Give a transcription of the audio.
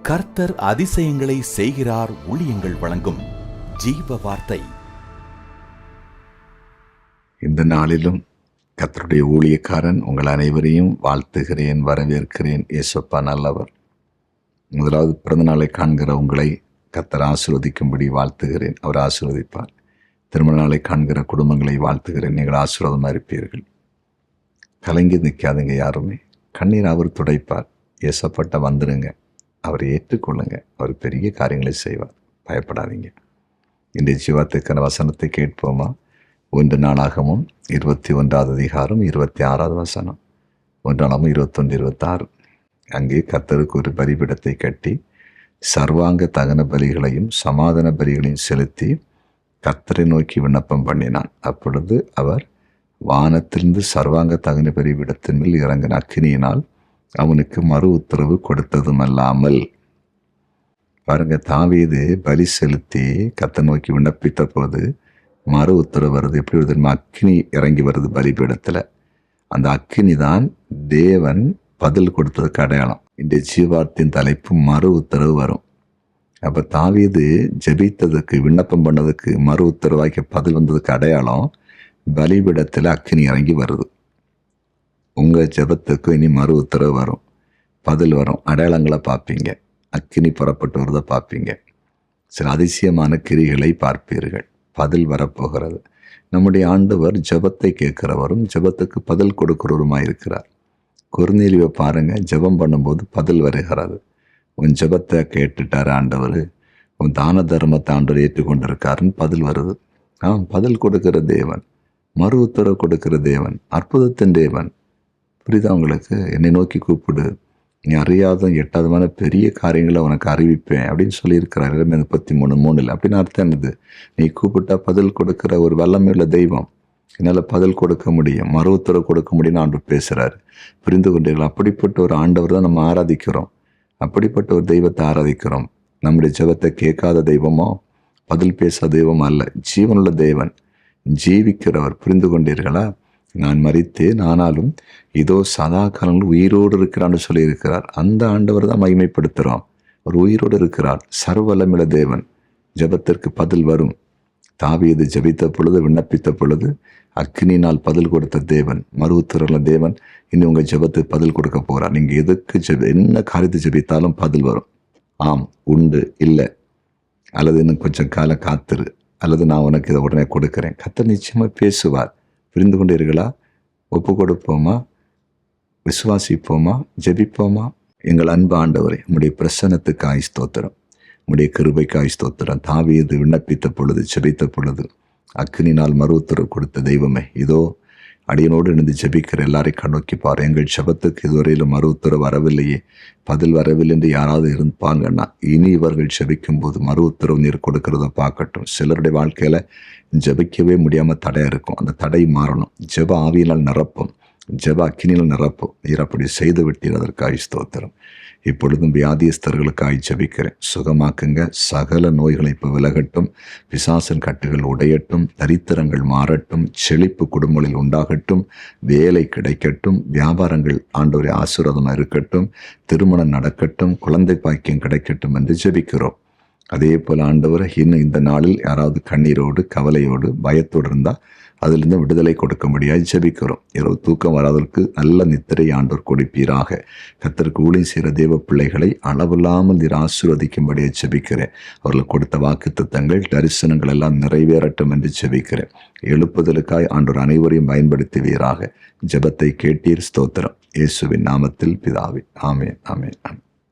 கர்த்தர் அதிசயங்களை செய்கிறார். ஊழியங்கள் வழங்கும் ஜீவ வார்த்தை. இந்த நாளிலும் கர்த்தருடைய ஊழியக்காரன் உங்கள் அனைவரையும் வாழ்த்துகிறேன், வரவேற்கிறேன். இயேசுப்பா நல்லவர். முதலாவது பிறந்த நாளை காண்கிற உங்களை கர்த்தர் ஆசீர்வதிக்கும்படி வாழ்த்துகிறேன். அவர் ஆசீர்வதிப்பார். திருமண நாளை காண்கிற குடும்பங்களை வாழ்த்துகிறேன். நீங்கள் ஆசீர்வாதமாக இருப்பீர்கள். கலங்கி நிற்காதுங்க யாருமே. கண்ணீர் அவர் துடைப்பார். ஏசப்பட்ட வந்துடுங்க, அவரை ஏற்றுக்கொள்ளுங்க. அவர் பெரிய காரியங்களை செய்வார். பயப்படாதீங்க. இன்றைய ஜீவத்துக்கான வசனத்தை கேட்போமா? 1 நாளாகமும் 21வது அதிகாரம் 26வது வசனம். 1 நாளாகவும் 21, 26. அங்கே கர்த்தருக்கு ஒரு பலிபீடத்தை கட்டி சர்வாங்க தகன பலிகளையும் சமாதான பலிகளையும் செலுத்தி கர்த்தரை நோக்கி விண்ணப்பம் பண்ணினான். அப்பொழுது அவர் வானத்திலிருந்து சர்வாங்க தகன பலிபீடத்தின் மேல் இறங்கின அக்கினியினால் அவனுக்கு மறு உத்தரவு கொடுத்ததுமல்லாமல், பாருங்க, தாவீது பலி செலுத்தி கர்த்தரை நோக்கி விண்ணப்பித்த போது மறு உத்தரவு வருது. எப்படி வருது? அக்கினி இறங்கி வருது பலிபீடத்தில். அந்த அக்கினி தான் தேவன் பதில் கொடுத்ததுக்கு அடையாளம். இந்த ஜீவார்த்தின் தலைப்பு மறு உத்தரவு வரும். அப்போ தாவீது ஜெபித்ததுக்கு, விண்ணப்பம் பண்ணதுக்கு மறு உத்தரவாக்கி பதில் வந்ததுக்கு அடையாளம் பலிபீடத்தில் அக்கினி இறங்கி வருது. உங்கள் ஜெபத்துக்கு இனி மறு உத்தரவு வரும், பதில் வரும். அடையாளங்களை பார்ப்பீங்க. அக்கினி புறப்பட்டு வருதை பார்ப்பீங்க. சில அதிசயமான கிரிகளை பார்ப்பீர்கள். பதில் வரப்போகிறது. நம்முடைய ஆண்டவர் ஜெபத்தை கேட்கிறவரும் ஜெபத்துக்கு பதில் கொடுக்கிறவருமாய் இருக்கிறார். கொர்நேலியுவை பாருங்க, ஜெபம் பண்ணும்போது பதில் வருகிறது. உன் ஜெபத்தை கேட்டுட்டார் ஆண்டவர், உன் தான தர்மத்தை ஆண்டவர் ஏற்றுக்கொண்டிருக்காருன்னு பதில் வருது. பதில் கொடுக்கிற தேவன், மறு உத்தரவு கொடுக்கிற தேவன், அற்புதத்தின் தேவன். புரியுதா உங்களுக்கு? என்னை நோக்கி கூப்பிடு, நீ அறியாத எட்டாதமான பெரிய காரியங்களை உனக்கு அறிவிப்பேன் அப்படின்னு சொல்லியிருக்கிறார். 33:3. அப்படின்னு அர்த்தம் என்னது? நீ கூப்பிட்டா பதில் கொடுக்கிற ஒரு வல்லமையுள்ள தெய்வம். என்னால் பதில் கொடுக்க முடியும், மறு உத்தரவு கொடுக்க முடியும்னு ஆண்டவர் பேசுகிறாரு. புரிந்து கொண்டீர்கள்? அப்படிப்பட்ட ஒரு ஆண்டவர் தான் நம்ம ஆராதிக்கிறோம். அப்படிப்பட்ட ஒரு தெய்வத்தை ஆராதிக்கிறோம். நம்முடைய ஜெபத்தை கேட்காத தெய்வமோ, பதில் பேசாத தெய்வம் அல்ல. ஜீவனுள்ள தேவன், ஜீவிக்கிறவர். புரிந்து கொண்டீர்களா? நான் மரித்தேன், ஆனாலும் இதோ சதா காலங்கள் உயிரோடு இருக்கிறான்னு சொல்லியிருக்கிறார். அந்த ஆண்டவர் தான் மகிமைப்படுத்துகிறோம். அவர் உயிரோடு இருக்கிறார். சர்வவல்லமையுள்ள தேவன். ஜெபத்திற்கு பதில் வரும். தாவீது ஜெபித்த பொழுது, விண்ணப்பித்த பொழுது அக்கினியினால் பதில் கொடுத்த தேவன், மறு உத்தரவுள்ள தேவன். இன்னும் உங்கள் ஜெபத்துக்கு பதில் கொடுக்க போகிறார். நீங்கள் எதுக்கு என்ன காரியத்தை ஜெபித்தாலும் பதில் வரும். ஆம், உண்டு, இல்லை, அல்லது இன்னும் கொஞ்சம் காலம் காத்துரு, அல்லது நான் உனக்கு இதை உடனே கொடுக்குறேன். கர்த்தர் நிச்சயமாக பேசுவார். புரிந்து கொண்டீர்களா? ஒப்பு கொடுப்போமா? விசுவாசிப்போமா? ஜெபிப்போமா? எங்கள் அன்பு ஆண்டவரே, உம்முடைய பிரசன்னத்துக்காய் ஸ்தோத்திரம், உம்முடைய கிருபைக்காய் ஸ்தோத்திரம். தாவீது விண்ணப்பித்த பொழுது, ஜெபித்த பொழுது அக்கினினால் மறு உத்தரவு கொடுத்த தெய்வமே, இதோ அடியனோடு இணைந்து ஜெபிக்கிற எல்லாரையும் கண்ணோக்கி பாரு. எங்கள் ஜெபத்துக்கு இதுவரையிலும் மறு உத்தரவு வரவில்லையே, பதில் வரவில்லை என்று யாராவது இருப்பாங்கன்னா, இனி இவர்கள் ஜெபிக்கும் போது மறு உத்தரவு நீர் கொடுக்கறத பார்க்கட்டும். சிலருடைய வாழ்க்கையில ஜெபிக்கவே முடியாமல் தடையாக இருக்கும். அந்த தடை மாறணும். ஜெப ஆவியினால் நிரப்பும், ஜெப அக்கினியில் நிரப்பும். நீர் அப்படி செய்து விட்டீர். அதற்காக ஸ்தோத்திரம். இப்பொழுதும் வியாதியஸ்தர்களுக்காய் ஜெபிக்கிறேன். சுகமாக்குங்க. சகல நோய்களை இப்போ விலகட்டும். பிசாசின் கட்டுகள் உடையட்டும். தரித்திரங்கள் மாறட்டும். செழிப்பு குடும்பங்களில் உண்டாகட்டும். வேலை கிடைக்கட்டும். வியாபாரங்கள் ஆண்டவரை ஆசீர்வாதமாக இருக்கட்டும். திருமணம் நடக்கட்டும். குழந்தை பாக்கியம் கிடைக்கட்டும் என்று ஜெபிக்கிறோம். அதே போல் ஆண்டவரை, இன்னும் இந்த நாளில் யாராவது கண்ணீரோடு, கவலையோடு, பயத்தோடு இருந்தால் அதிலிருந்து விடுதலை கொடுக்க முடியாது ஜெபிக்கிறோம். இரவு தூக்கம் வராதவருக்கு நல்ல நித்திரை ஆண்டவர் கொடுப்பீராக. கர்த்தருக்கு ஊழியம் செய்கிற தேவ பிள்ளைகளை அளவில்லாமல் நீர் ஆசீர்வதிக்கும்படியே ஜெபிக்கிறேன். அவர்களுக்கு கொடுத்த வாக்குத்தத்தங்கள், தரிசனங்கள் எல்லாம் நிறைவேறட்டும் என்று ஜெபிக்கிறேன். எழுப்புதலுக்காய் ஆண்டவர் அனைவரையும் பயன்படுத்துவீராக. ஜெபத்தை கேட்டீர். ஸ்தோத்திரம். இயேசுவின் நாமத்தில் பிதாவே. ஆமென், ஆமென், ஆமென்.